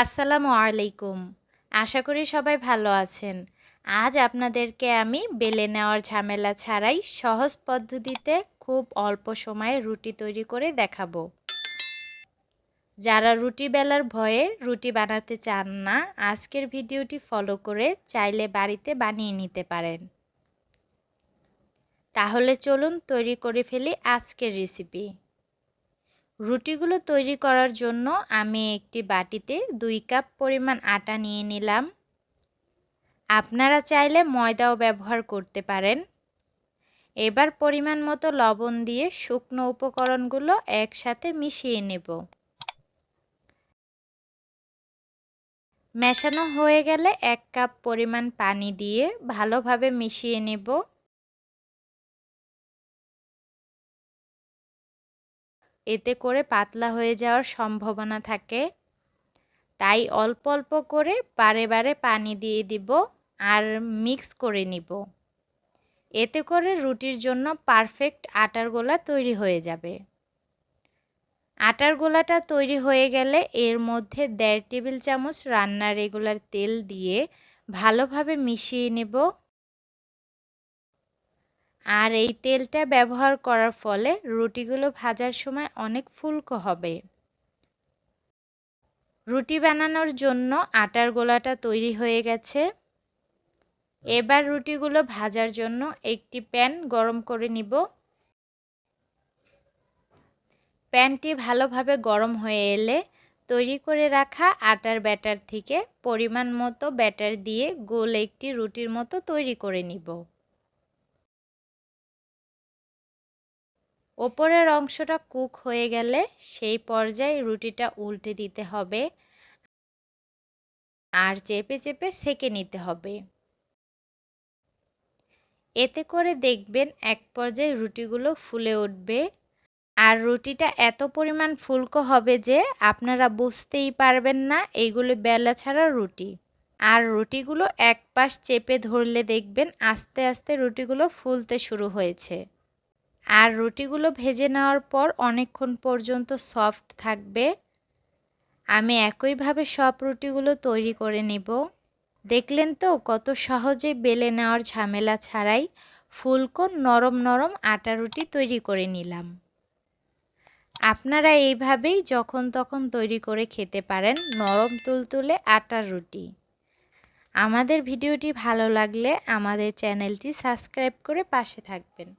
আসসালামু আলাইকুম। আশা করি সবাই ভালো আছেন। আজ আপনাদেরকে আমি বেলে নেওয়ার ঝামেলা ছাড়াই সহজ পদ্ধতিতে খুব অল্প সময়ে রুটি তৈরি করে দেখাবো। যারা রুটি বেলার ভয়ে রুটি বানাতে চান না, আজকের ভিডিওটি ফলো করে চাইলে বাড়িতে বানিয়ে নিতে পারেন। তাহলে চলুন তৈরি করে ফেলি আজকের রেসিপি। রুটিগুলো তৈরি করার জন্য আমি একটি বাটিতে 2 কাপ পরিমাণ আটা নিয়ে নিলাম। আপনারা চাইলে ময়দাও ব্যবহার করতে পারেন। এবার পরিমাণ মতো লবণ দিয়ে শুকনো উপকরণগুলো একসাথে মিশিয়ে নেব। মেশানো হয়ে গেলে 1 কাপ পরিমাণ পানি দিয়ে ভালোভাবে মিশিয়ে নেব। এতে করে পাতলা হয়ে যাওয়ার সম্ভাবনা থাকে, তাই অল্প অল্প করে বারে বারে পানি দিয়ে দিব আর মিক্স করে নিব। এতে করে রুটির জন্য পারফেক্ট আটার গোলা তৈরি হয়ে যাবে। আটার গোলাটা তৈরি হয়ে গেলে এর মধ্যে 1.5 টেবিল চামচ রান্নার রেগুলার তেল দিয়ে ভালোভাবে মিশিয়ে নেব। আর এই তেলটা ব্যবহার করার ফলে রুটিগুলো ভাজার সময় অনেক ফুলকো হবে। রুটি বানানোর জন্য আটার গোলাটা তৈরি হয়ে গেছে। এবার রুটিগুলো ভাজার জন্য একটি প্যান গরম করে নিব। প্যানটি ভালোভাবে গরম হয়ে এলে তৈরি করে রাখা আটার ব্যাটার থেকে পরিমাণ মতো ব্যাটার দিয়ে গোল একটি রুটির মতো তৈরি করে নিব। ওপরের অংশটা কুক হয়ে গেলে সেই পর্যায়ে রুটিটা উল্টে দিতে হবে আর চেপে চেপে সেঁকে নিতে হবে। এতে করে দেখবেন এক পর্যায়ে রুটিগুলো ফুলে উঠবে আর রুটিটা এত পরিমাণ ফুলকো হবে যে আপনারা বুঝতেই পারবেন না এইগুলো বেলা ছাড়া রুটি। আর রুটিগুলো এক পাশ চেপে ধরলে দেখবেন আস্তে আস্তে রুটিগুলো ফুলতে শুরু হয়েছে। আর রুটিগুলো ভেজে নেওয়ার পর অনেকক্ষণ পর্যন্ত সফট থাকবে। আমি একইভাবে সব রুটিগুলো তৈরি করে নেব। দেখলেন তো কত সহজে বেলে নেওয়ার ঝামেলা ছাড়াই ফুলকো নরম নরম আটা রুটি তৈরি করে নিলাম। আপনারা এইভাবেই যখন তখন তৈরি করে খেতে পারেন নরম তুলতুলে আটার রুটি। আমাদের ভিডিওটি ভালো লাগলে আমাদের চ্যানেলটি সাবস্ক্রাইব করে পাশে থাকবেন।